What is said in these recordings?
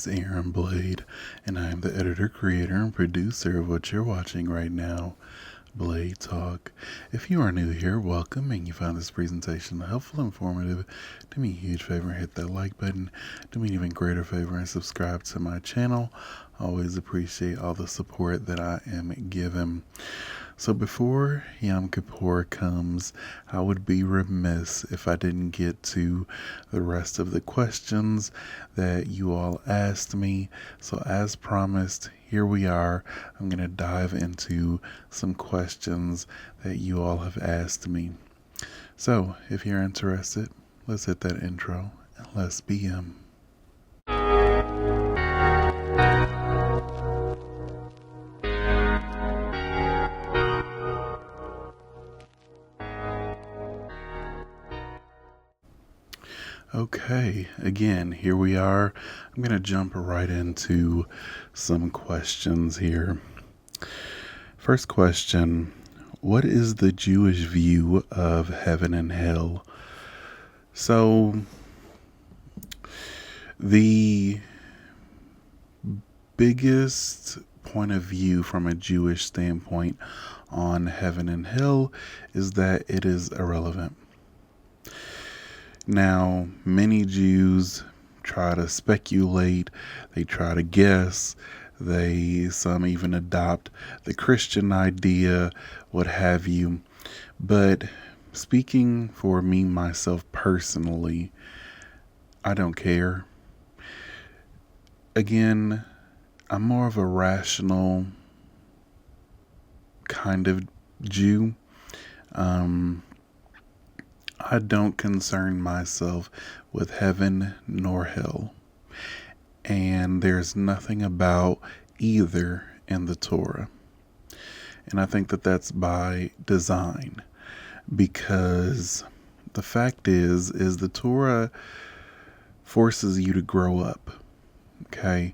is Aaron Blade, and I am the editor, creator, and producer of what you're watching right now, Blade Talk. If you are new here, welcome, and you found this presentation helpful and informative. Do me a huge favor and hit that like button. Do me an even greater favor and subscribe to my channel. I always appreciate all the support that I am given. So before Yom Kippur comes, I would be remiss if I didn't get to the rest of the questions that you all asked me. So as promised, here we are. I'm going to dive into some questions that you all have asked me. So if you're interested, let's hit that intro and let's begin. Okay, again, here we are. I'm going to jump right into some questions here. First question, what is the Jewish view of heaven and hell? So, the biggest point of view from a Jewish standpoint on heaven and hell is that it is irrelevant. Now, many Jews try to speculate, they try to guess, some even adopt the Christian idea, what have you. But speaking for me, myself personally, I don't care. Again, I'm more of a rational kind of Jew. I don't concern myself with heaven nor hell. And there's nothing about either in the Torah. And I think that that's by design, because the fact is the Torah forces you to grow up. Okay.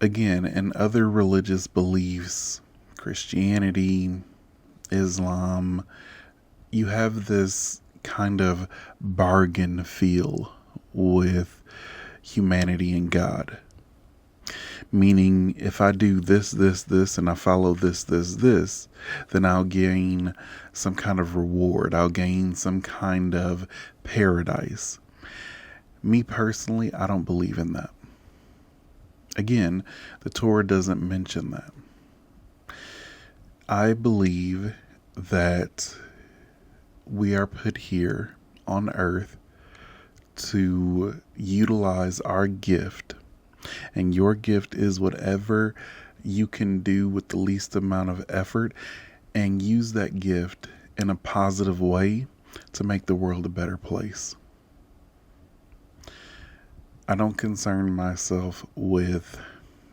Again, in other religious beliefs, Christianity, Islam, you have this kind of bargain feel with humanity and God. Meaning, if I do this, and I follow this, then I'll gain some kind of reward. I'll gain some kind of paradise. Me personally, I don't believe in that. Again, the Torah doesn't mention that. I believe that we are put here on earth to utilize our gift, and your gift is whatever you can do with the least amount of effort, and use that gift in a positive way to make the world a better place. I don't concern myself with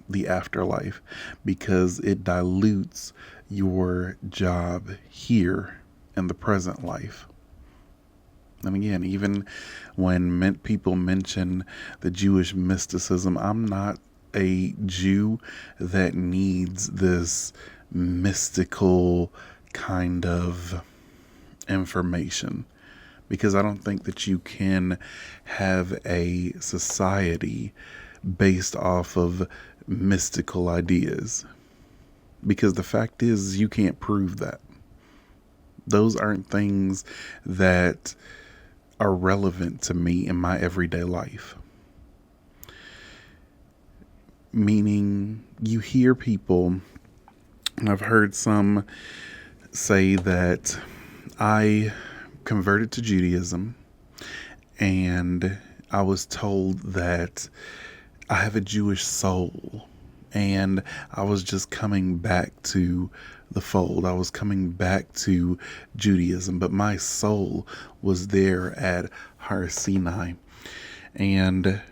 the afterlife because it dilutes your job here in the present life. And again, even when people mention the Jewish mysticism, I'm not a Jew that needs this mystical kind of information, because I don't think that you can have a society based off of mystical ideas, because the fact is you can't prove that. Those aren't things that are relevant to me in my everyday life. Meaning, you hear people, and I've heard some say that I converted to Judaism and I was told that I have a Jewish soul, and I was just coming back to the fold. I was coming back to Judaism, but my soul was there at Har Sinai. And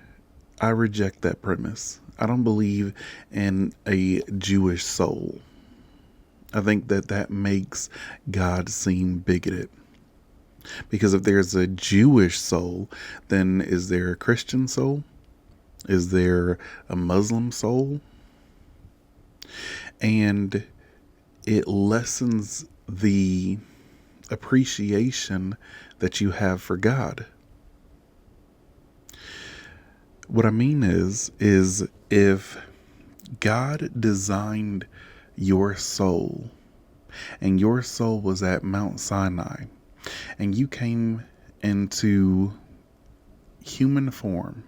I reject that premise. I don't believe in a Jewish soul. I think that makes God seem bigoted. Because if there's a Jewish soul, then is there a Christian soul? Is there a Muslim soul? And it lessens the appreciation that you have for God. What I mean is If God designed your soul and your soul was at Mount Sinai and you came into human form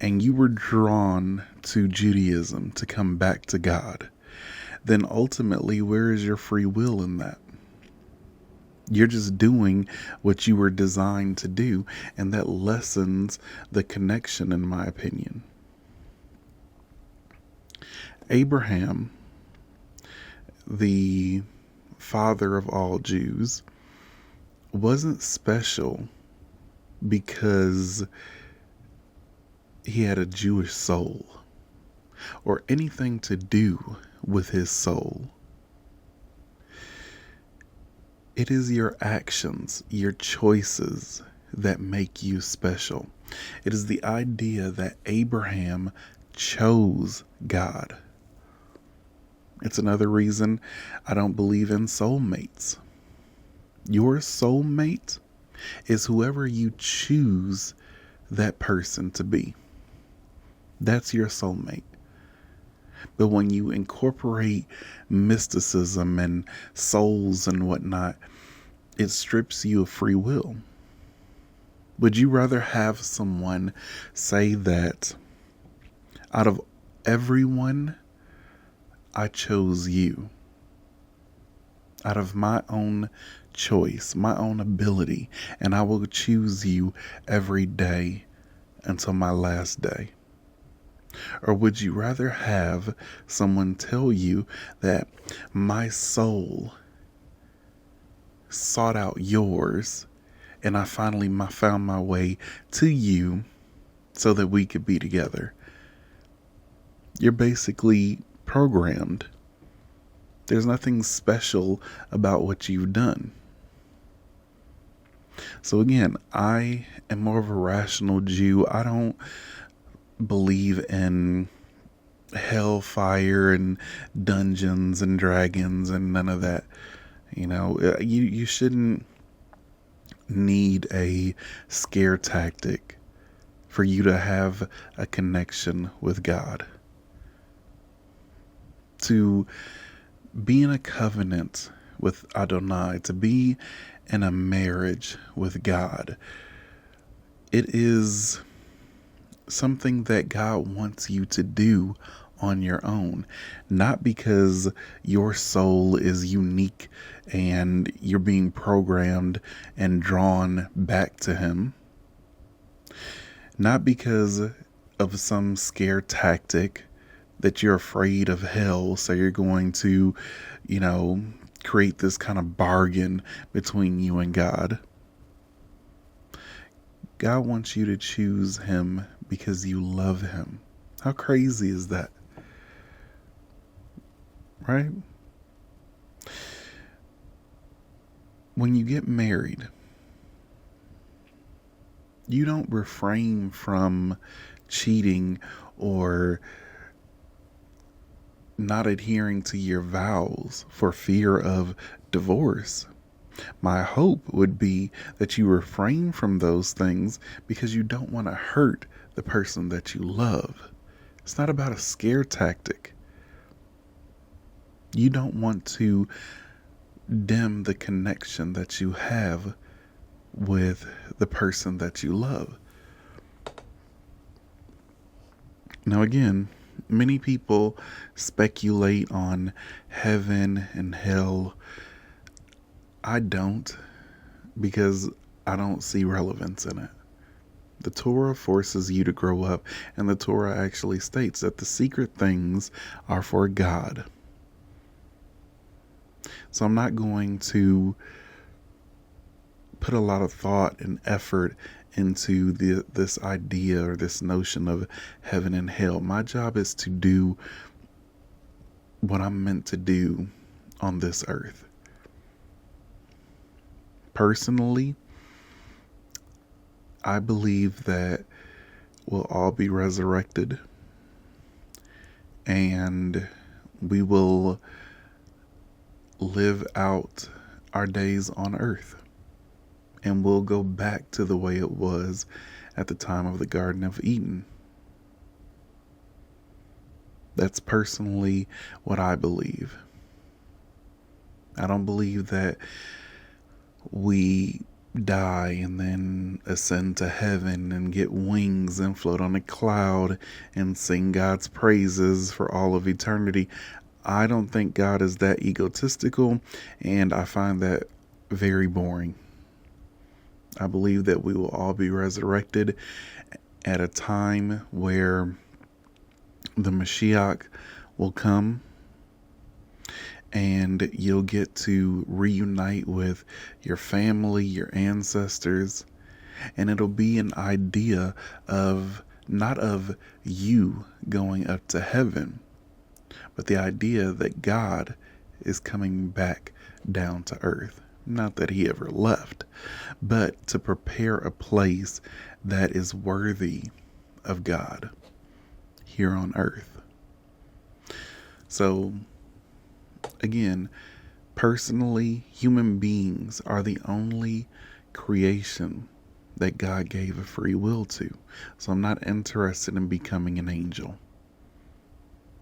and you were drawn to Judaism to come back to God, then ultimately, where is your free will in that? You're just doing what you were designed to do, and that lessens the connection, in my opinion. Abraham, the father of all Jews, wasn't special because he had a Jewish soul or anything to do with his soul. It is your actions, your choices that make you special. It is the idea that Abraham chose God. It's another reason I don't believe in soulmates. Your soulmate is whoever you choose that person to be. That's your soulmate. But when you incorporate mysticism and souls and whatnot, it strips you of free will. Would you rather have someone say that out of everyone, I chose you? Out of my own choice, my own ability, and I will choose you every day until my last day? Or would you rather have someone tell you that my soul sought out yours and I finally found my way to you so that we could be together? You're basically programmed. There's nothing special about what you've done. So again, I am more of a rational Jew. I don't believe in hellfire and dungeons and dragons and none of that. You shouldn't need a scare tactic for you to have a connection with God. To be in a covenant with Adonai, to be in a marriage with God, it is something that God wants you to do on your own, not because your soul is unique and you're being programmed and drawn back to Him, not because of some scare tactic that you're afraid of hell, so you're going to, create this kind of bargain between you and God. God wants you to choose Him because you love Him. How crazy is that? Right? When you get married, you don't refrain from cheating or not adhering to your vows for fear of divorce. My hope would be that you refrain from those things because you don't want to hurt the person that you love. It's not about a scare tactic. You don't want to dim the connection that you have with the person that you love. Now again, many people speculate on heaven and hell. I don't, because I don't see relevance in it. The Torah forces you to grow up, and the Torah actually states that the secret things are for God. So I'm not going to put a lot of thought and effort into this idea or this notion of heaven and hell. My job is to do what I'm meant to do on this earth. Personally, I believe that we'll all be resurrected and we will live out our days on earth, and we'll go back to the way it was at the time of the Garden of Eden. That's personally what I believe. I don't believe that we die and then ascend to heaven and get wings and float on a cloud and sing God's praises for all of eternity. I don't think God is that egotistical, and I find that very boring. I believe that we will all be resurrected at a time where the Mashiach will come, and you'll get to reunite with your family, your ancestors, and it'll be an idea of not of you going up to heaven, but the idea that God is coming back down to earth. Not that he ever left, but to prepare a place that is worthy of God here on earth. So, again, personally, human beings are the only creation that God gave a free will to. So I'm not interested in becoming an angel.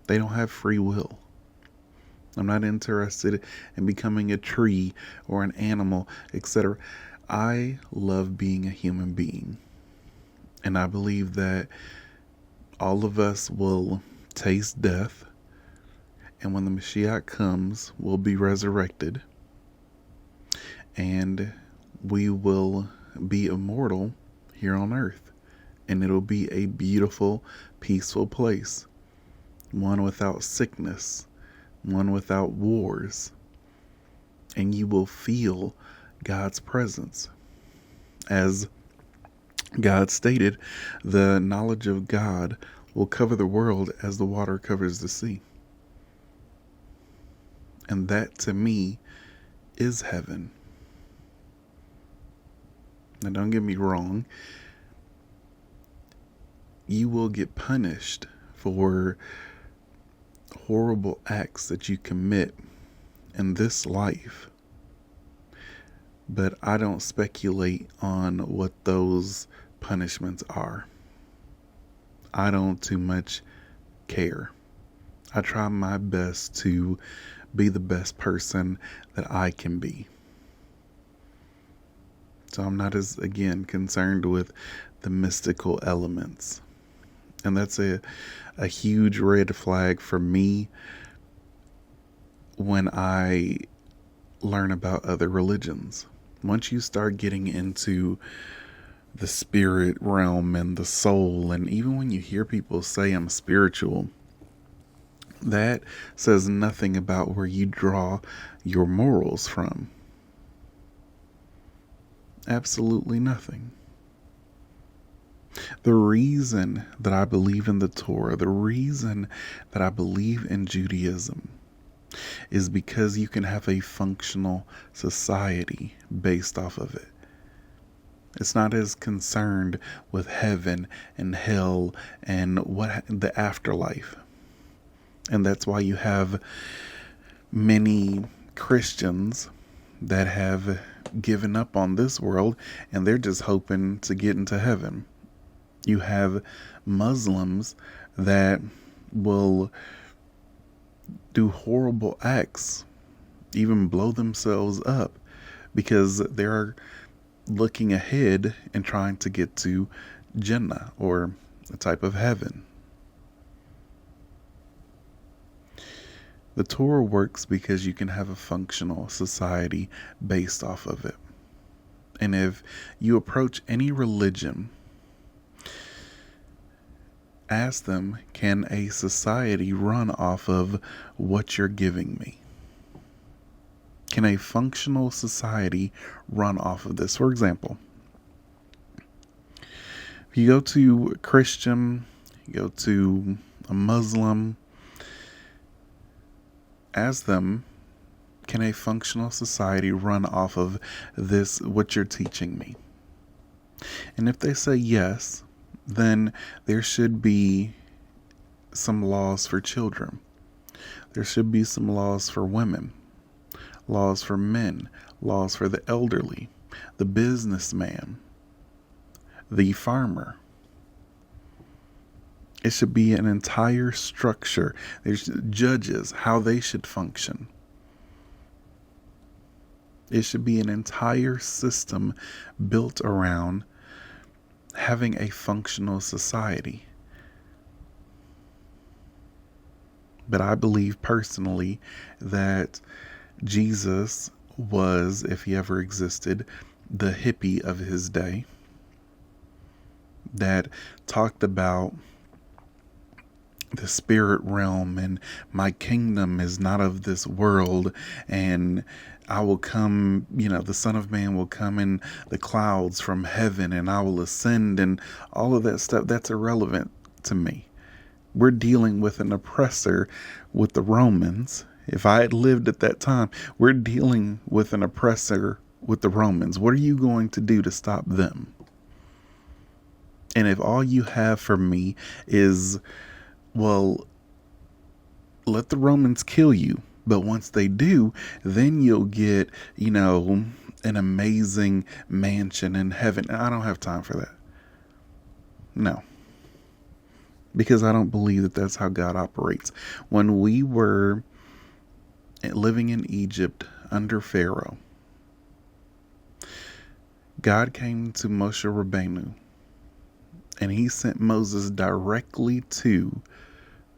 They don't have free will. I'm not interested in becoming a tree or an animal, etc. I love being a human being. And I believe that all of us will taste death. And when the Mashiach comes, we'll be resurrected. And we will be immortal here on earth. And it'll be a beautiful, peaceful place. One without sickness. One without wars. And you will feel God's presence. As God stated, the knowledge of God will cover the world as the water covers the sea. And that, to me, is heaven. Now, don't get me wrong. You will get punished for horrible acts that you commit in this life. But I don't speculate on what those punishments are. I don't too much care. I try my best to be the best person that I can be. So I'm not as, again, concerned with the mystical elements. And that's a huge red flag for me when I learn about other religions. Once you start getting into the spirit realm and the soul, and even when you hear people say I'm spiritual, that says nothing about where you draw your morals from. Absolutely nothing. The reason that I believe in the Torah, the reason that I believe in Judaism, is because you can have a functional society based off of it. It's not as concerned with heaven and hell and the afterlife. And that's why you have many Christians that have given up on this world and they're just hoping to get into heaven. You have Muslims that will do horrible acts, even blow themselves up, because they're looking ahead and trying to get to Jannah, or a type of heaven. The Torah works because you can have a functional society based off of it. And if you approach any religion, ask them, can a society run off of what you're giving me? Can a functional society run off of this? For example, if you go to a Christian, you go to a Muslim, ask them, can a functional society run off of this, what you're teaching me? And if they say yes, then there should be some laws for children. There should be some laws for women, laws for men, laws for the elderly, the businessman, the farmer. It should be an entire structure. There's judges, how they should function. It should be an entire system built around having a functional society. But I believe personally that Jesus was, if he ever existed, the hippie of his day that talked about the spirit realm and my kingdom is not of this world, and I will come, the Son of Man will come in the clouds from heaven and I will ascend, and all of that stuff. That's irrelevant to me. We're dealing with an oppressor with the Romans. If I had lived at that time, we're dealing with an oppressor with the Romans. What are you going to do to stop them? And if all you have for me is, well, let the Romans kill you, but once they do, then you'll get, an amazing mansion in heaven. I don't have time for that. No. Because I don't believe that that's how God operates. When we were living in Egypt under Pharaoh, God came to Moshe Rabbeinu and he sent Moses directly to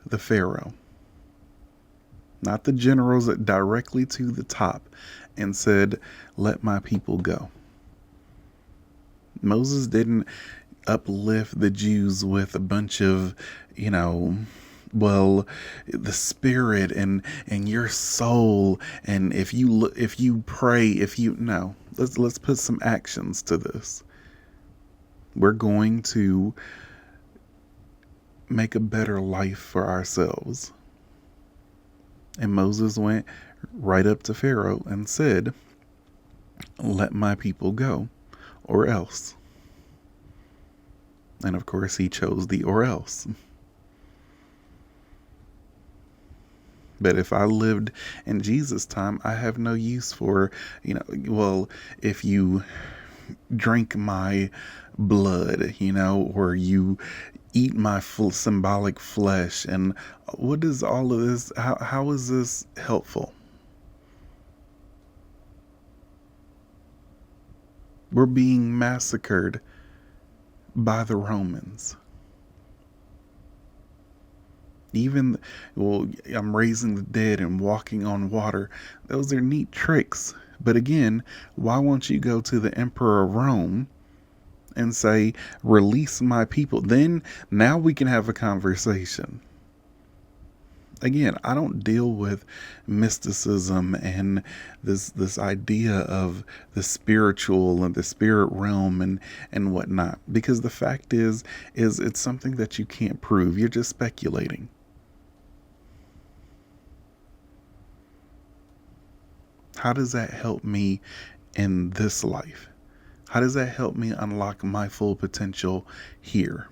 the Pharaoh, not the generals, directly to the top, and said, let my people go. Moses didn't uplift the Jews with a bunch of, the spirit and your soul, and if you pray, no, let's put some actions to this. We're going to make a better life for ourselves. And Moses went right up to Pharaoh and said, let my people go, or else. And of course he chose the or else. But if I lived in Jesus' time, I have no use for, if you drink my blood, or you eat my full symbolic flesh, and what is all of this? How is this helpful? We're being massacred by the Romans. I'm raising the dead and walking on water. Those are neat tricks. But again, why won't you go to the Emperor of Rome and say, release my people? Then now we can have a conversation. Again, I don't deal with mysticism and this idea of the spiritual and the spirit realm and whatnot, because the fact is it's something that you can't prove. You're just speculating. How does that help me in this life? How does that help me unlock my full potential here?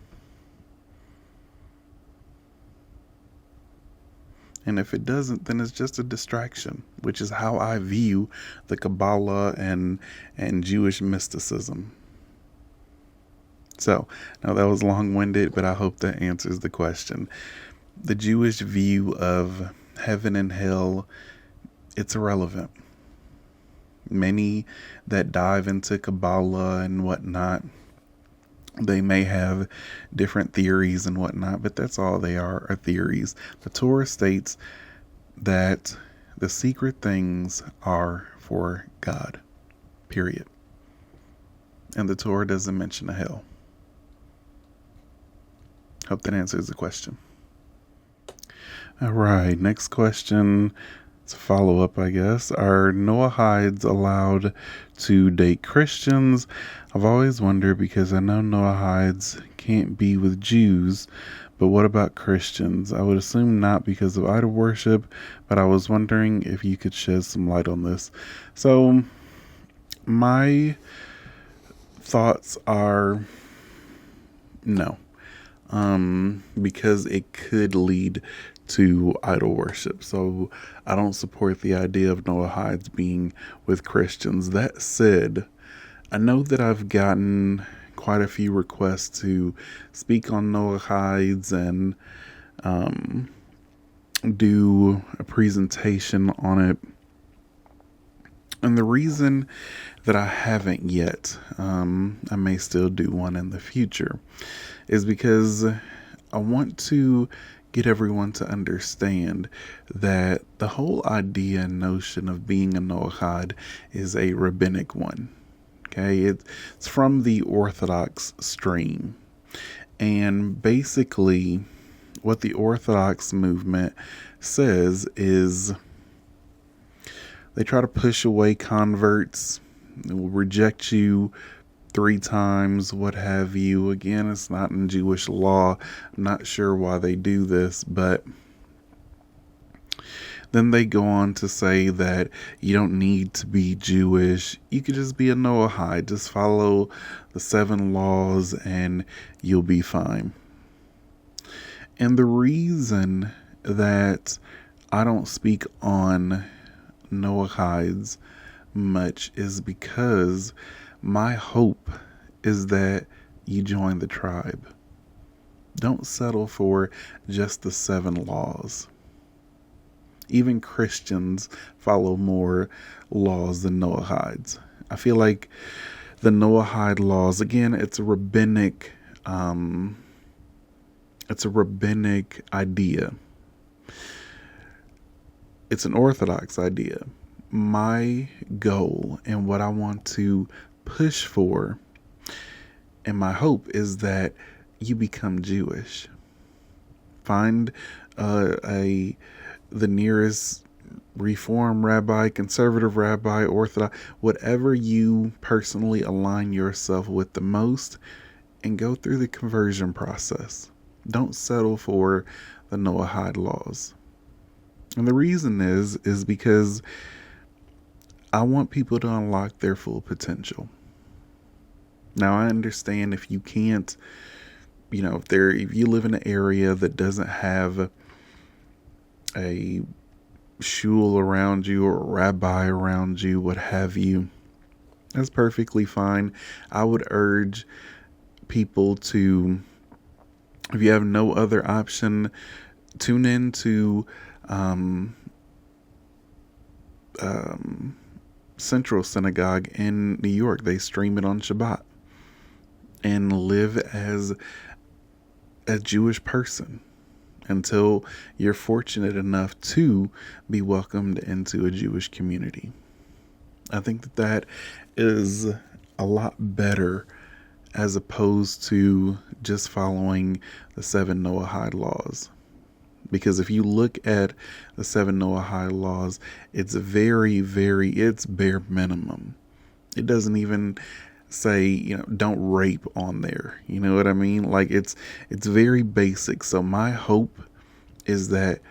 And if it doesn't, then it's just a distraction, which is how I view the Kabbalah and Jewish mysticism. So, now that was long-winded, but I hope that answers the question. The Jewish view of heaven and hell, it's irrelevant. Many that dive into Kabbalah and whatnot, they may have different theories and whatnot, but that's all they are theories. The Torah states that the secret things are for God, period. And the Torah doesn't mention a hell. Hope that answers the question. All right, next question. It's a follow-up, I guess. Are Noahides allowed to date Christians? I've always wondered, because I know Noahides can't be with Jews, but what about Christians? I would assume not, because of idol worship, but I was wondering if you could shed some light on this. So, my thoughts are no, because it could lead to idol worship. So I don't support the idea of Noahides being with Christians. That said, I know that I've gotten quite a few requests to speak on Noahides and do a presentation on it. And the reason that I haven't yet, I may still do one in the future, is because I want to get everyone to understand that the whole idea and notion of being a Noahide is a rabbinic one. Okay, it's from the Orthodox stream. And basically, what the Orthodox movement says is they try to push away converts. They will reject you 3 times, what have you. Again, it's not in Jewish law. I'm not sure why they do this, but then they go on to say that you don't need to be Jewish. You could just be a Noahide. Just follow the 7 laws and you'll be fine. And the reason that I don't speak on Noahides much is because my hope is that you join the tribe. Don't settle for just the 7 laws. Even Christians follow more laws than Noahides. I feel like the Noahide laws, again, it's a rabbinic idea. It's an Orthodox idea. My goal and what I want to push for and my hope is that you become Jewish. Find the nearest Reform rabbi, conservative rabbi, Orthodox, whatever you personally align yourself with the most, and go through the conversion process. Don't settle for the Noahide laws. And the reason is because I want people to unlock their full potential. Now, I understand if you can't, if you live in an area that doesn't have a shul around you or a rabbi around you, what have you, that's perfectly fine. I would urge people to, if you have no other option, tune in to Central Synagogue in New York. They stream it on Shabbat. And live as a Jewish person until you're fortunate enough to be welcomed into a Jewish community. I think that is a lot better as opposed to just following the 7 Noahide laws. Because if you look at the 7 Noahide laws, it's it's bare minimum. It doesn't even say, don't rape on there. You know what I mean? Like it's very basic. So my hope is that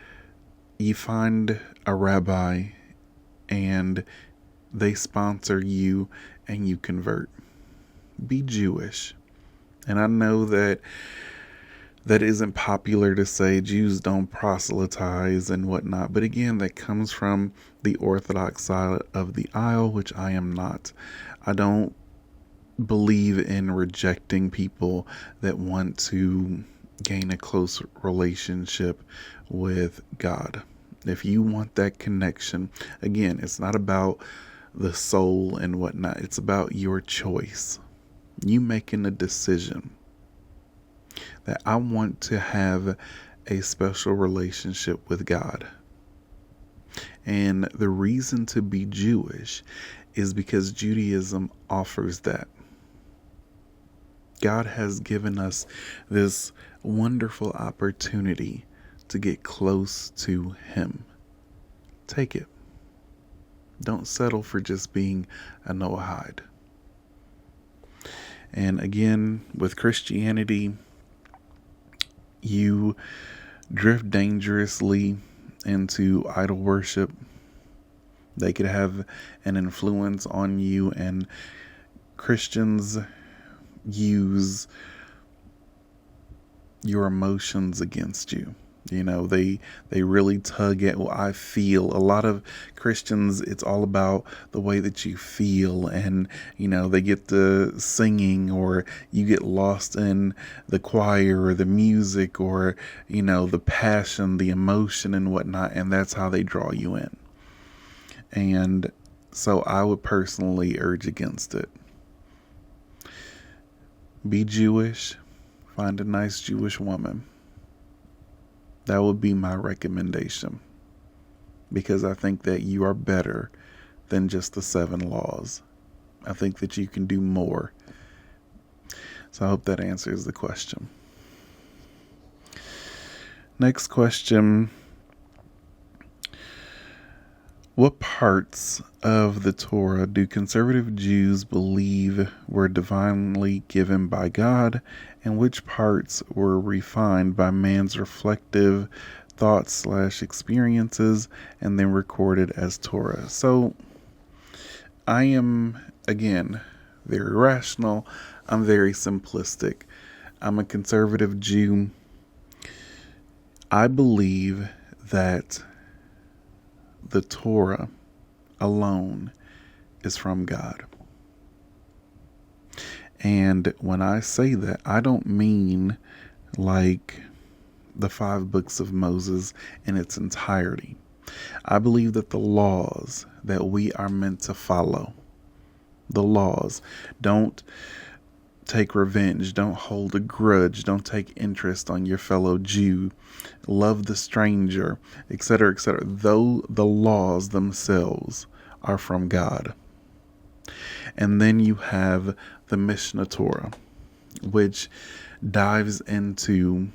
you find a rabbi and they sponsor you and you convert. Be Jewish. And I know that isn't popular to say. Jews don't proselytize and whatnot. But again, that comes from the Orthodox side of the aisle, which I am not. I don't believe in rejecting people that want to gain a close relationship with God. If you want that connection, again, it's not about the soul and whatnot. It's about your choice. You making a decision that I want to have a special relationship with God. And the reason to be Jewish is because Judaism offers that. God has given us this wonderful opportunity to get close to Him. Take it. Don't settle for just being a Noahide. And again, with Christianity, you drift dangerously into idol worship. They could have an influence on you, and Christians use your emotions against you. They really tug at what I feel. A lot of Christians, it's all about the way that you feel, and they get the singing, or you get lost in the choir or the music, or the passion, the emotion, and whatnot, and that's how they draw you in. And so I would personally urge against it. Be Jewish, find a nice Jewish woman. That would be my recommendation, because I think that you are better than just the 7 laws. I think that you can do more. So I hope that answers the question. Next question. What parts of the Torah do conservative Jews believe were divinely given by God, and which parts were refined by man's reflective thoughts/experiences and then recorded as Torah? So I am, again, very rational. I'm very simplistic. I'm a conservative Jew. I believe that the Torah alone is from God. And when I say that, I don't mean like the 5 books of Moses in its entirety. I believe that the laws that we are meant to follow, the laws, don't take revenge, don't hold a grudge, don't take interest on your fellow Jew, love the stranger, etc., etc. Though the laws themselves are from God. And then you have the Mishnah Torah, which dives into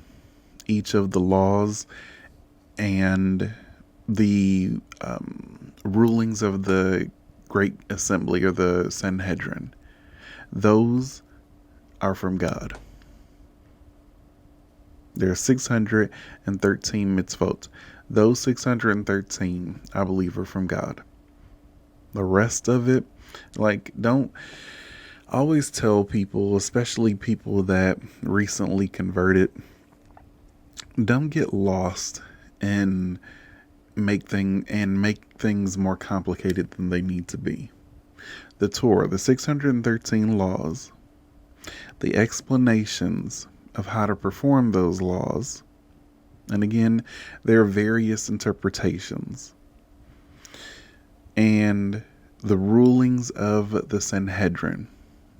each of the laws and the rulings of the Great Assembly, or the Sanhedrin. Those are from God. There are 613 mitzvot. Those 613, I believe, are from God. The rest of it, don't always tell people, especially people that recently converted, don't get lost and make things more complicated than they need to be. The Torah, the 613 laws, the explanations of how to perform those laws, and again, there are various interpretations, and the rulings of the Sanhedrin,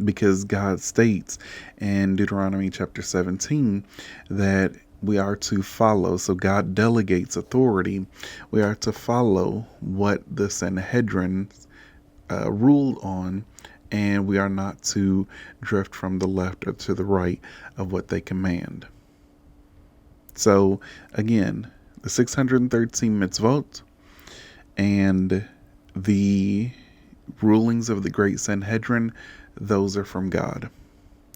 because God states in Deuteronomy chapter 17 that we are to follow. So God delegates authority. We are to follow what the Sanhedrin ruled on, and we are not to drift from the left or to the right of what they command. So again, the 613 mitzvot and the rulings of the Great Sanhedrin, those are from God.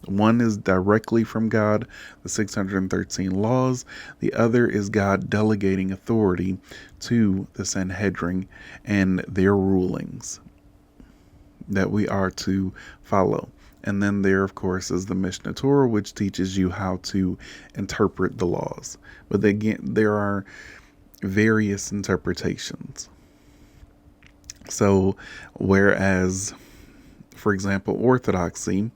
One is directly from God, the 613 laws. The other is God delegating authority to the Sanhedrin and their rulings that we are to follow. And then there, of course, is the Mishnah Torah, which teaches you how to interpret the laws. But again, there are various interpretations. So, whereas, for example, Orthodoxy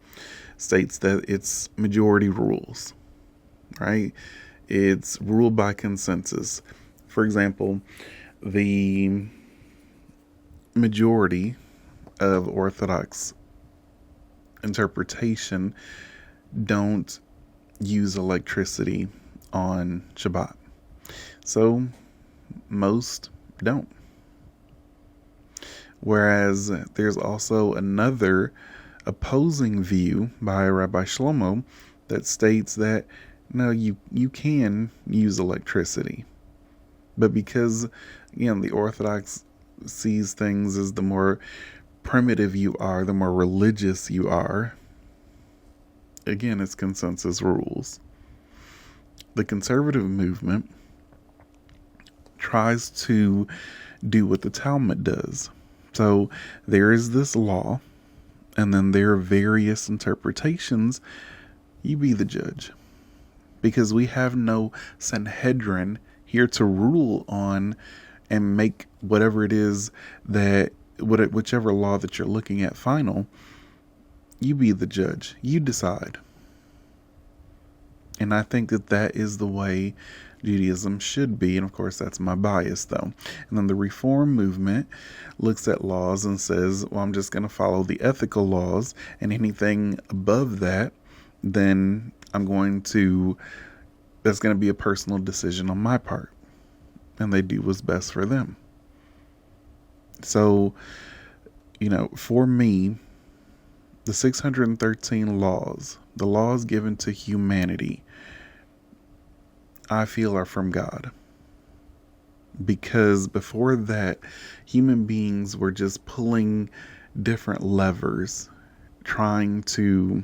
states that it's majority rules, right? It's ruled by consensus. For example, the majority of Orthodox interpretation don't use electricity on Shabbat. So most don't. Whereas there's also another opposing view by Rabbi Shlomo that states that no, you can use electricity. But because, the Orthodox sees things as the more primitive you are, the more religious you are, again, it's consensus rules. The conservative movement tries to do what the Talmud does. So there is this law, and then there are various interpretations. You be the judge. Because we have no Sanhedrin here to rule on and make whatever it is that, whichever law that you're looking at final. You be the judge. You decide. And I think that that is the way Judaism should be. And of course, that's my bias, though. And then the Reform movement looks at laws and says, well, I'm just going to follow the ethical laws, and anything above that, then that's going to be a personal decision on my part. And they do what's best for them. So, for me, the 613 laws, the laws given to humanity, I feel are from God. Because before that, human beings were just pulling different levers, trying to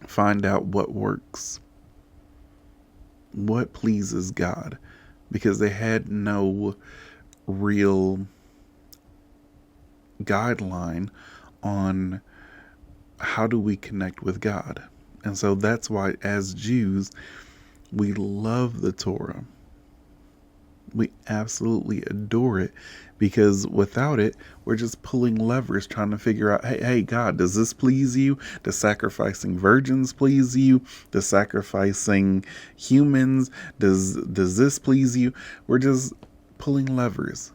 find out what works, what pleases God, because they had no real guideline on how do we connect with God. And so that's why, as Jews, we love the Torah. We absolutely adore it, because without it, we're just pulling levers trying to figure out, hey, God, does this please you? Does sacrificing virgins please you? Does sacrificing humans, does this please you? We're just pulling levers.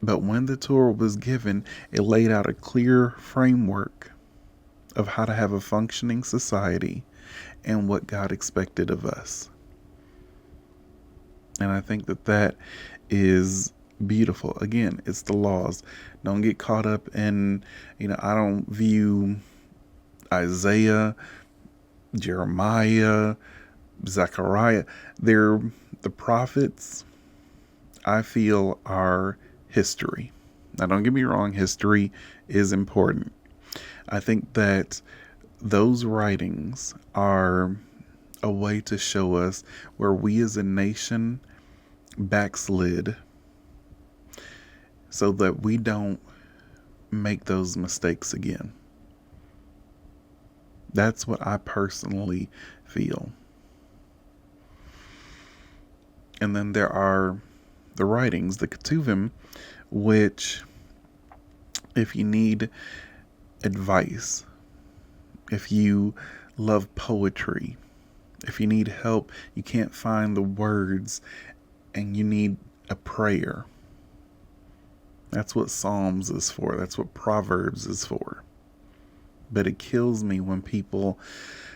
But when the Torah was given, it laid out a clear framework of how to have a functioning society and what God expected of us. And I think that that is beautiful. Again, it's the laws. Don't get caught up in, I don't view Isaiah, Jeremiah, Zechariah. They're the prophets, I feel, are history. Now, don't get me wrong, history is important. I think that those writings are a way to show us where we as a nation backslid, so that we don't make those mistakes again. That's what I personally feel. And then there are the writings, the Ketuvim, which, if you need advice, if you love poetry, if you need help, you can't find the words, and you need a prayer, that's what Psalms is for. That's what Proverbs is for. But it kills me when people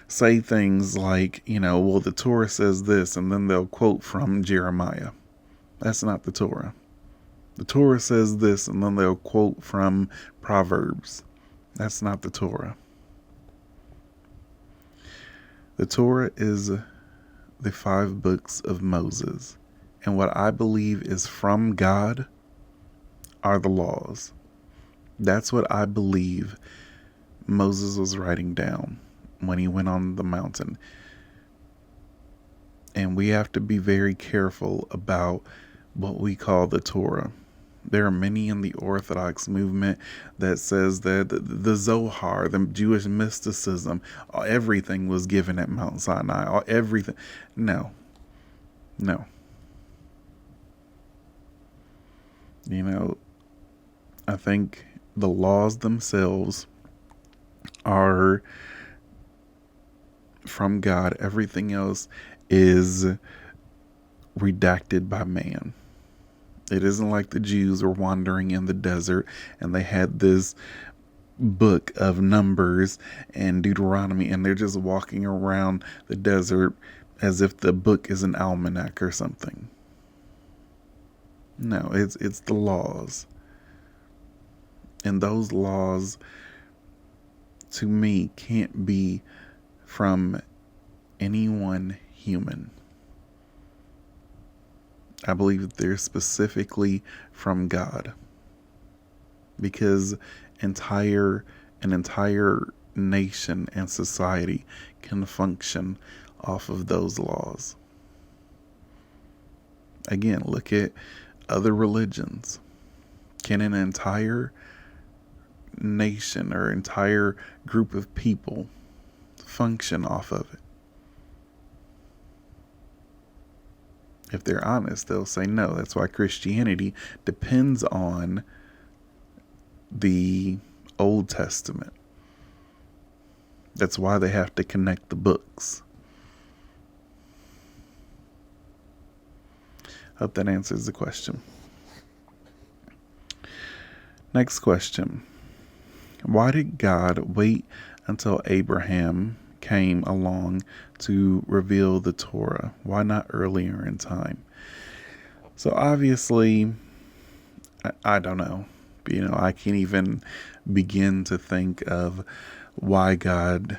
say things like, well, the Torah says this, and then they'll quote from Jeremiah. That's not the Torah. The Torah says this, and then they'll quote from Proverbs. That's not the Torah. The Torah is the 5 books of Moses. And what I believe is from God are the laws. That's what I believe Moses was writing down when he went on the mountain. And we have to be very careful about what we call the Torah. There are many in the Orthodox movement that says that the Zohar, the Jewish mysticism, everything was given at Mount Sinai. Everything. No. I think the laws themselves are from God. Everything else is redacted by man. It isn't like the Jews were wandering in the desert and they had this book of Numbers and Deuteronomy, and they're just walking around the desert as if the book is an almanac or something. No, it's the laws. And those laws, to me, can't be from anyone human. I believe that they're specifically from God, because an entire nation and society can function off of those laws. Again, look at other religions. Can an entire nation or entire group of people function off of it? If they're honest, they'll say no. That's why Christianity depends on the Old Testament. That's why they have to connect the books. Hope that answers the question. Next question. Why did God wait until Abraham came along to reveal the Torah? Why not earlier in time? So obviously, I don't know. I can't even begin to think of why God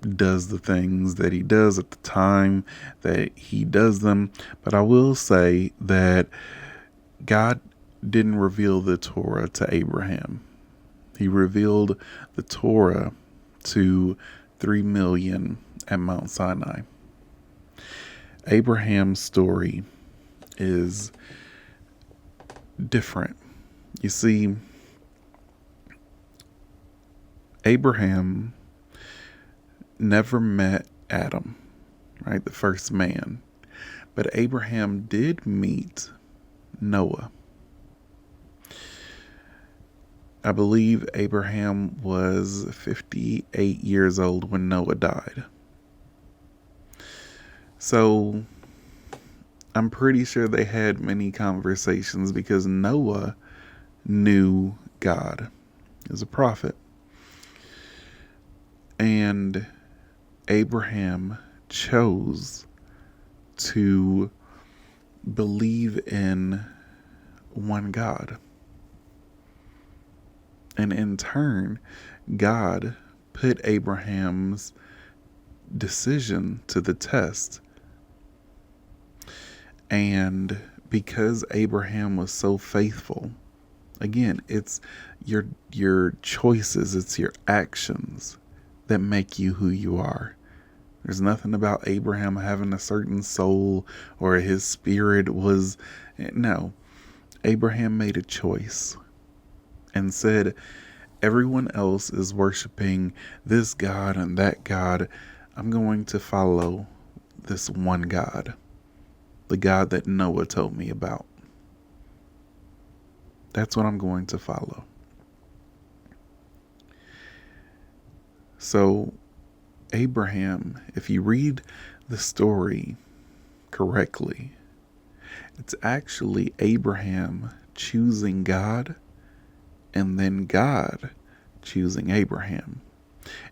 does the things that he does at the time that he does them. But I will say that God didn't reveal the Torah to Abraham. He revealed the Torah to 3 million at Mount Sinai. Abraham's story is different. You see, Abraham never met Adam, right? The first man. But Abraham did meet Noah. I believe Abraham was 58 years old when Noah died. So I'm pretty sure they had many conversations because Noah knew God. He was a prophet. And Abraham chose to believe in one God. And in turn, God put Abraham's decision to the test. And because Abraham was so faithful, again, it's your choices, it's your actions that make you who you are. There's nothing about Abraham having a certain soul or his spirit was... No. Abraham made a choice and said, everyone else is worshiping this God and that God. I'm going to follow this one God. The God that Noah told me about. That's what I'm going to follow. So, Abraham, if you read the story correctly, it's actually Abraham choosing God and then God choosing Abraham.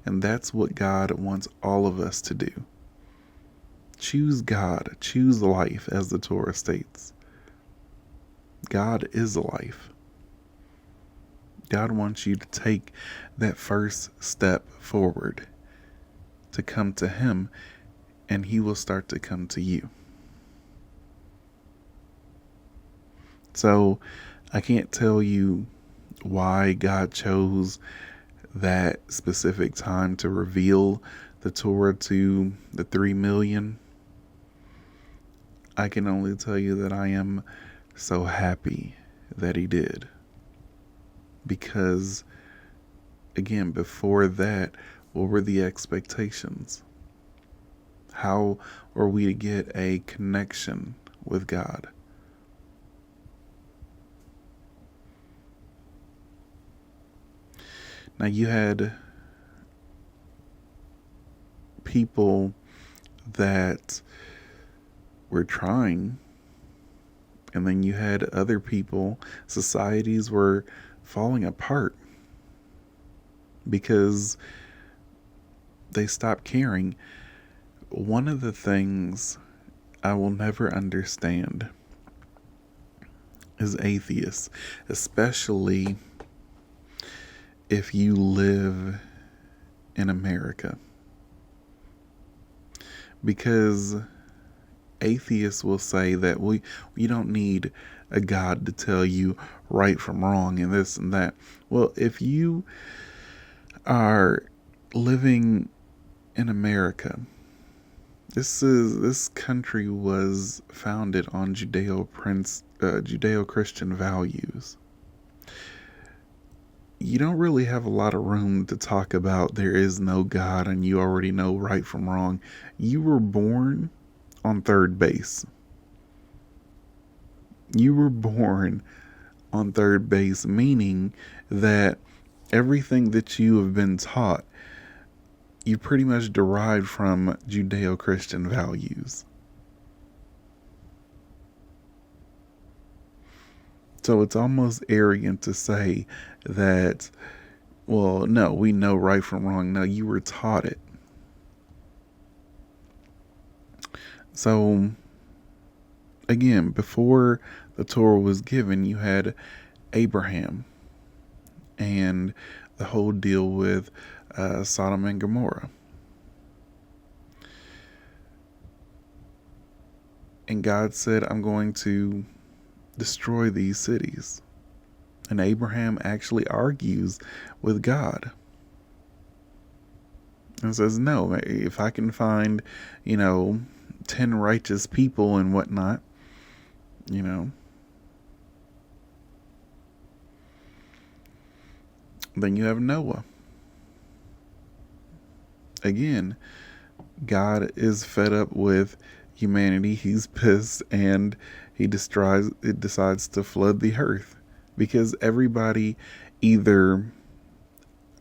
And that's what God wants all of us to do. Choose God, choose life, as the Torah states. God is life. God wants you to take that first step forward to come to him, and he will start to come to you. So I can't tell you why God chose that specific time to reveal the Torah to the 3 million. I can only tell you that I am so happy that he did. Because, again, before that, what were the expectations? How are we to get a connection with God? Now, you had people that were trying, and then you had other people, societies were falling apart because they stopped caring. One of the things I will never understand is atheists, especially if you live in America. Because atheists will say that we don't need a God to tell you right from wrong and this and that. Well, if you are living in America, this country was founded on Judeo-Christian values. You don't really have a lot of room to talk about there is no God and you already know right from wrong. You were born on third base. You were born on third base, meaning that everything that you have been taught, you pretty much derived from Judeo-Christian values. So it's almost arrogant to say that, well, no, we know right from wrong. No, you were taught it. So, again, before the Torah was given, you had Abraham and the whole deal with Sodom and Gomorrah. And God said, I'm going to destroy these cities. And Abraham actually argues with God and says, no, if I can find, 10 righteous people and whatnot, then you have Noah. Again, God is fed up with humanity. He's pissed, and he decides to flood the earth because everybody either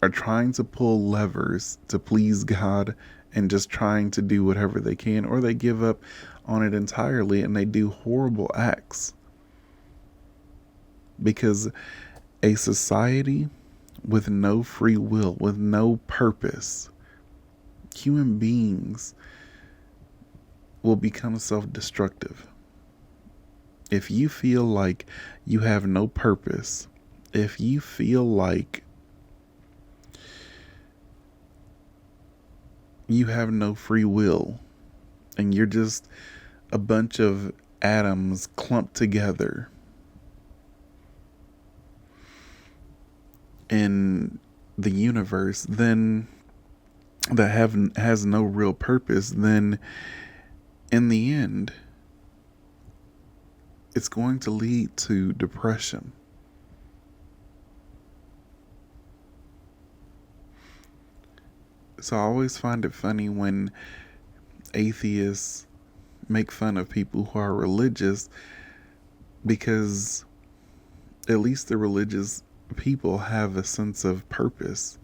are trying to pull levers to please God and just trying to do whatever they can, or they give up on it entirely and they do horrible acts. Because a society with no free will, with no purpose, human beings will become self-destructive. If you feel like you have no purpose, if you feel like you have no free will and you're just a bunch of atoms clumped together in the universe, then that has no real purpose, then in the end it's going to lead to depression. So I always find it funny when atheists make fun of people who are religious, because at least the religious people have a sense of purpose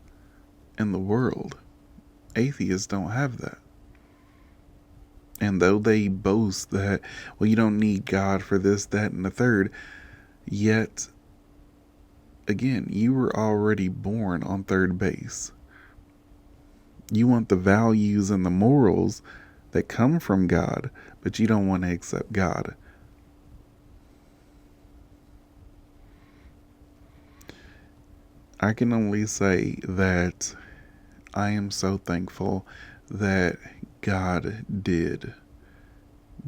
in the world. Atheists don't have that. And though they boast that, well, you don't need God for this, that, and the third, yet, again, you were already born on third base. You want the values and the morals that come from God, but you don't want to accept God. I can only say that I am so thankful that God did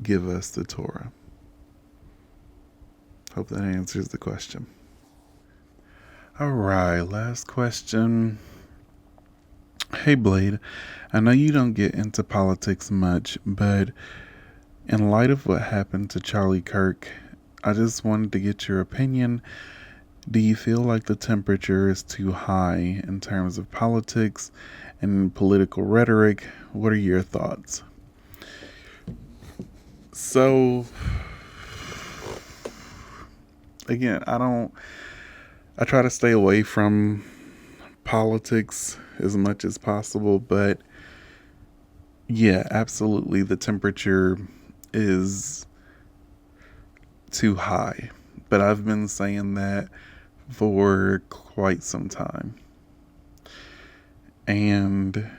give us the Torah. Hope that answers the question. All right, last question. Hey Blade, I know you don't get into politics much, but in light of what happened to Charlie Kirk, I just wanted to get your opinion. Do you feel like the temperature is too high in terms of politics and political rhetoric? What are your thoughts? So, again, I try to stay away from politics as much as possible, but yeah, absolutely, the temperature is too high. But I've been saying that for quite some time. And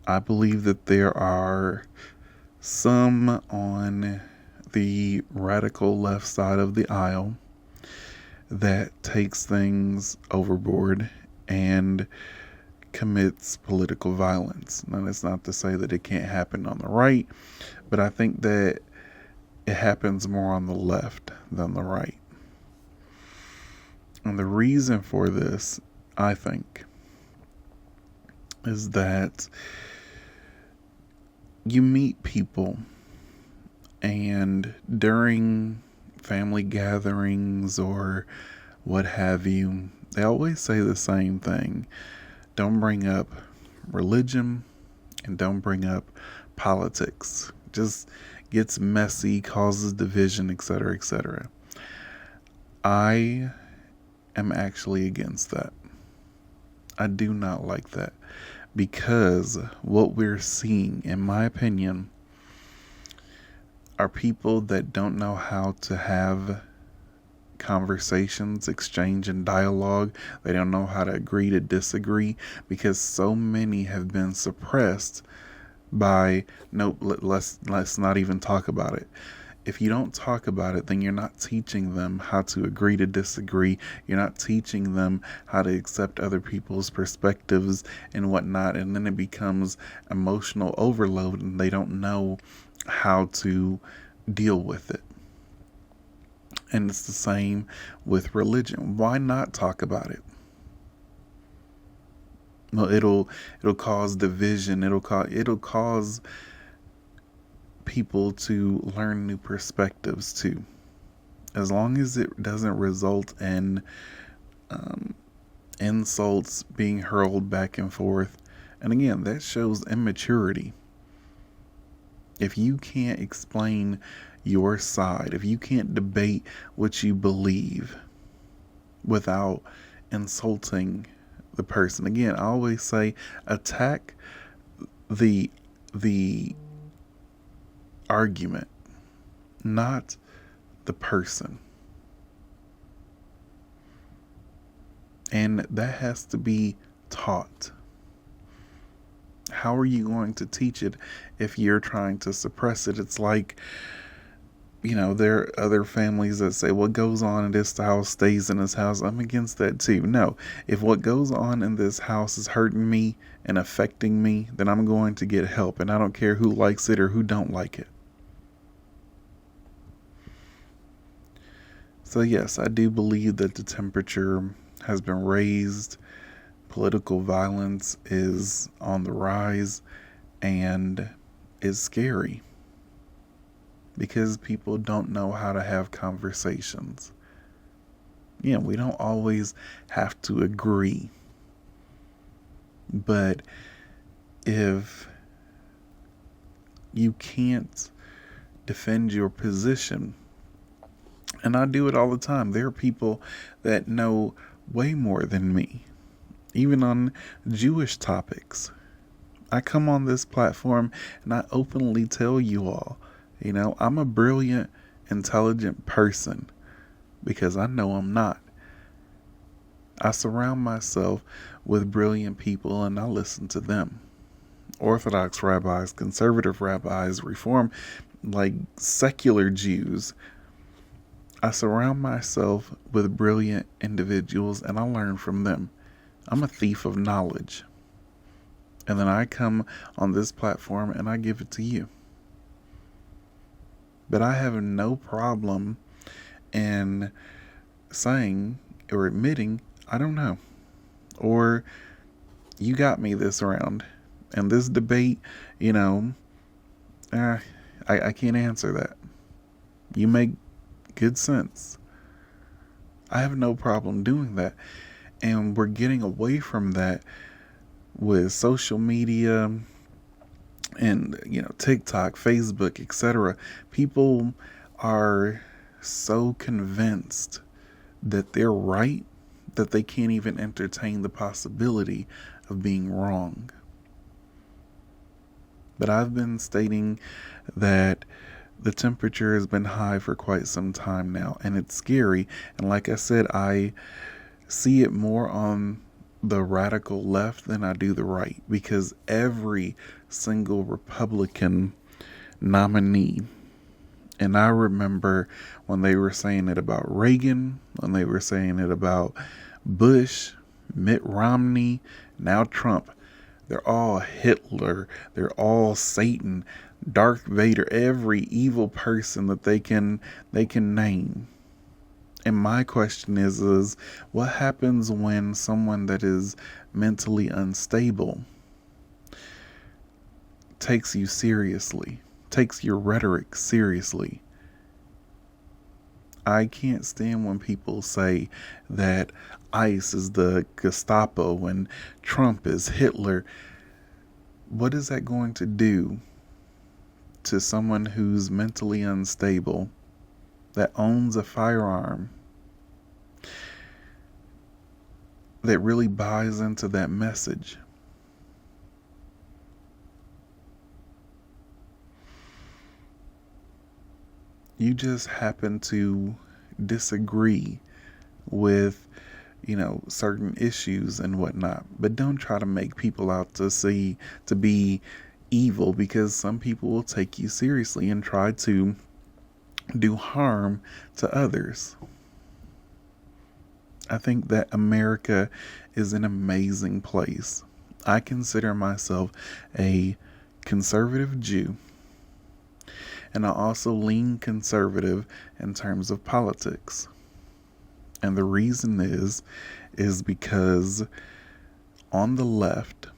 I believe that there are some on the radical left side of the aisle that takes things overboard and commits political violence. Now, that's not to say that it can't happen on the right, but I think that it happens more on the left than the right. And the reason for this, I think, is that you meet people, and during family gatherings or what have you, they always say the same thing. Don't bring up religion and don't bring up politics. Just gets messy, causes division, etc., etc. I am actually against that. I do not like that, because what we're seeing, in my opinion, are people that don't know how to have conversations, exchange, and dialogue. They don't know how to agree to disagree, because so many have been suppressed by, nope, let's not even talk about it. If you don't talk about it, then you're not teaching them how to agree to disagree. You're not teaching them how to accept other people's perspectives and whatnot. And then it becomes emotional overload, and they don't know how to deal with it. And it's the same with religion. Why not talk about it? Well, it'll cause division. It'll cause people to learn new perspectives too. As long as it doesn't result in insults being hurled back and forth. And again, that shows immaturity. If you can't explain your side, if you can't debate what you believe without insulting the person, again, I always say attack the argument, not the person. And that has to be taught. How are you going to teach it if you're trying to suppress it? It's like, there are other families that say what goes on in this house stays in this house. I'm against that too. No, if what goes on in this house is hurting me and affecting me, then I'm going to get help. And I don't care who likes it or who don't like it. So yes, I do believe that the temperature has been raised. Political violence is on the rise, and it's scary because people don't know how to have conversations. Yeah, we don't always have to agree, but if you can't defend your position, and I do it all the time, there are people that know way more than me, even on Jewish topics. I come on this platform and I openly tell you all, I'm a brilliant, intelligent person, because I know I'm not. I surround myself with brilliant people and I listen to them. Orthodox rabbis, conservative rabbis, Reform, like secular Jews. I surround myself with brilliant individuals and I learn from them. I'm a thief of knowledge. And then I come on this platform and I give it to you. But I have no problem in saying or admitting, I don't know. Or you got me this round. And this debate, I can't answer that. You make good sense. I have no problem doing that. And we're getting away from that with social media and, TikTok, Facebook, etc. People are so convinced that they're right that they can't even entertain the possibility of being wrong. But I've been stating that the temperature has been high for quite some time now, and it's scary. And like I said, I see it more on the radical left than I do the right, because every single Republican nominee, and I remember when they were saying it about Reagan, when they were saying it about Bush, Mitt Romney, now Trump, they're all Hitler, they're all Satan, Darth Vader, every evil person that they can name. And my question is what happens when someone that is mentally unstable takes you seriously, takes your rhetoric seriously? I can't stand when people say that ICE is the Gestapo and Trump is Hitler. What is that going to do to someone who's mentally unstable, that owns a firearm, that really buys into that message. You just happen to disagree with, certain issues and whatnot. But don't try to make people out to be evil, because some people will take you seriously and try to do harm to others. I think that America is an amazing place. I consider myself a conservative Jew, and I also lean conservative in terms of politics. And the reason is because on the left,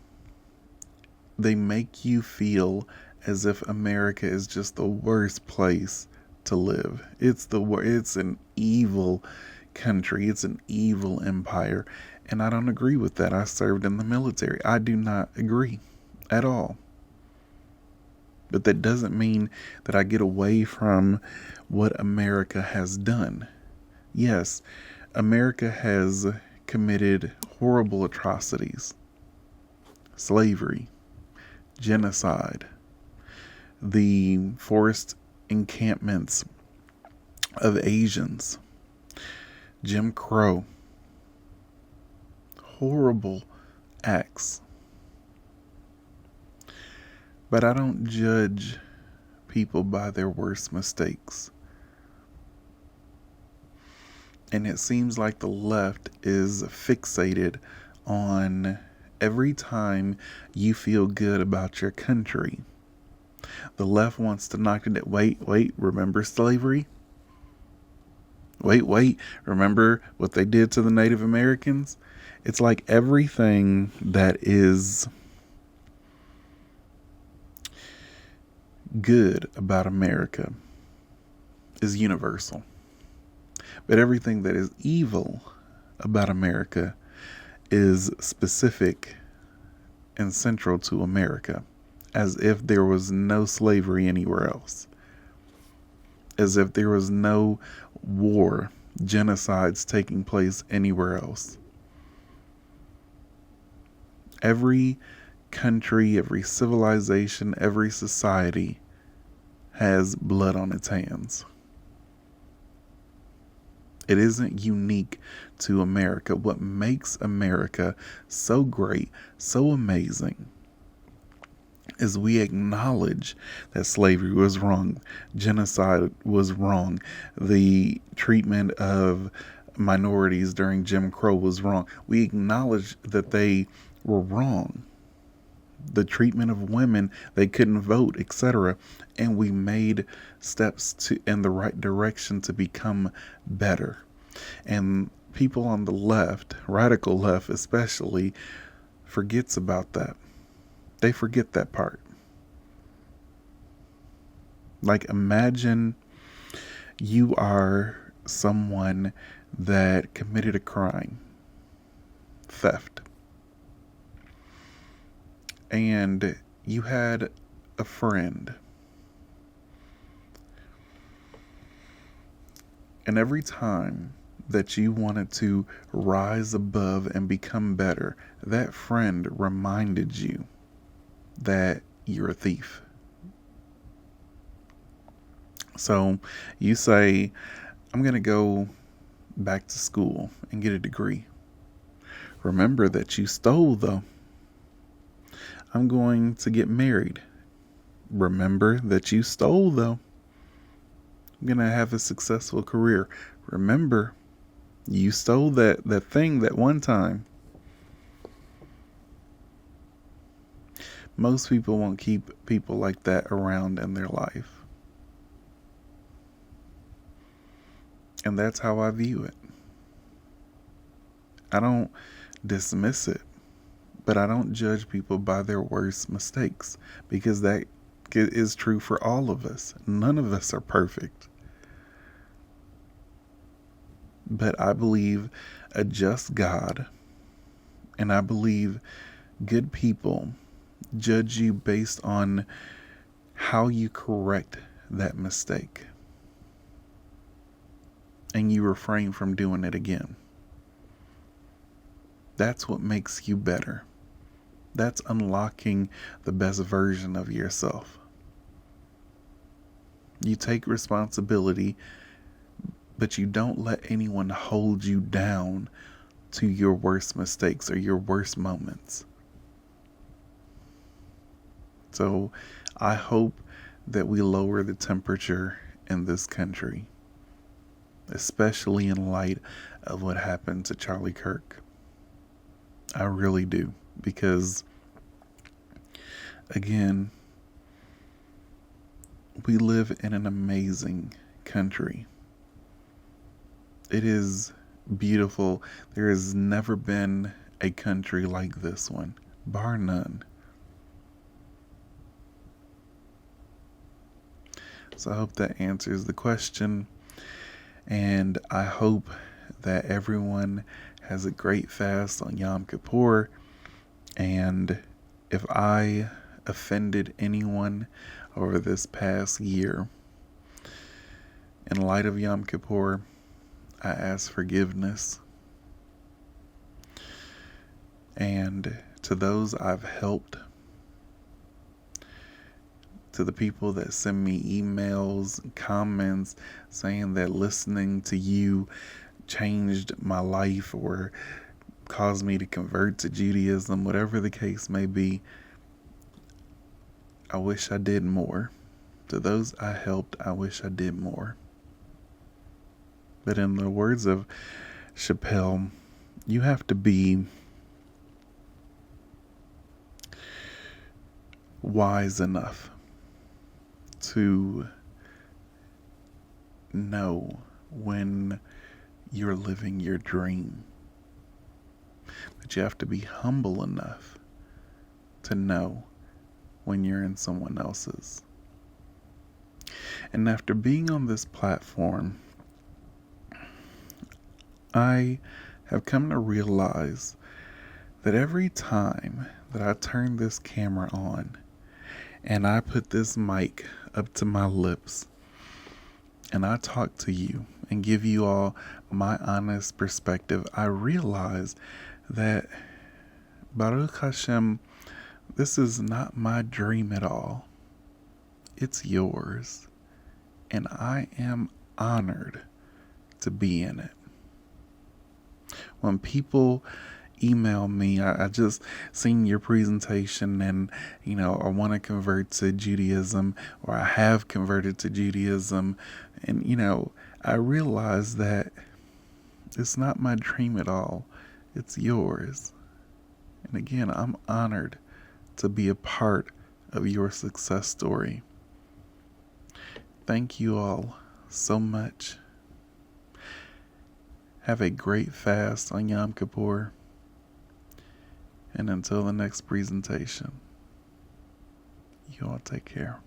they make you feel as if America is just the worst place to live. It's an evil country. It's an evil empire. And I don't agree with that. I served in the military. I do not agree at all. But that doesn't mean that I get away from what America has done. Yes, America has committed horrible atrocities: slavery, genocide, the forced encampments of Asians, Jim Crow, horrible acts. But I don't judge people by their worst mistakes. And it seems like the left is fixated on every time you feel good about your country. The left wants to knock it down. Wait, remember slavery? Wait, remember what they did to the Native Americans? It's like everything that is good about America is universal. But everything that is evil about America is specific and central to America, as if there was no slavery anywhere else, as if there was no war, genocides taking place anywhere else. Every country, every civilization, every society has blood on its hands. It isn't unique to America. What makes America so great, so amazing, is we acknowledge that slavery was wrong, genocide was wrong, the treatment of minorities during Jim Crow was wrong. We acknowledge that they were wrong. The treatment of women, they couldn't vote, etc. And we made steps in the right direction to become better. And people on the left, radical left especially, forgets about that. They forget that part. Like, imagine you are someone that committed a crime, theft, and you had a friend, and every time that you wanted to rise above and become better, that friend reminded you that you're a thief. So you say, I'm going to go back to school and get a degree. Remember that you stole, though. I'm going to get married. Remember that you stole, though. I'm going to have a successful career. Remember, you stole that thing that one time. Most people won't keep people like that around in their life. And that's how I view it. I don't dismiss it, but I don't judge people by their worst mistakes, because that is true for all of us. None of us are perfect. But I believe a just God, and I believe good people judge you based on how you correct that mistake, and you refrain from doing it again. That's what makes you better. That's unlocking the best version of yourself. You take responsibility, but you don't let anyone hold you down to your worst mistakes or your worst moments. So I hope that we lower the temperature in this country, especially in light of what happened to Charlie Kirk. I really do, because again, we live in an amazing country. It is beautiful. There has never been a country like this one, bar none. So I hope that answers the question, and I hope that everyone has a great fast on Yom Kippur. And if I offended anyone over this past year, in light of Yom Kippur, I ask forgiveness. And to those I've helped, to the people that send me emails and comments saying that listening to you changed my life or caused me to convert to Judaism, whatever the case may be, I wish I did more. To those I helped, I wish I did more. But in the words of Chappelle, you have to be wise enough to know when you're living your dream. But you have to be humble enough to know when you're in someone else's. And after being on this platform, I have come to realize that every time that I turn this camera on and I put this mic up to my lips and I talk to you and give you all my honest perspective, I realize that Baruch Hashem, this is not my dream at all. It's yours. And I am honored to be in it. When people email me, I just seen your presentation and, I want to convert to Judaism, or I have converted to Judaism. And, I realize that it's not my dream at all. It's yours. And again, I'm honored to be a part of your success story. Thank you all so much. Have a great fast on Yom Kippur. And until the next presentation, you all take care.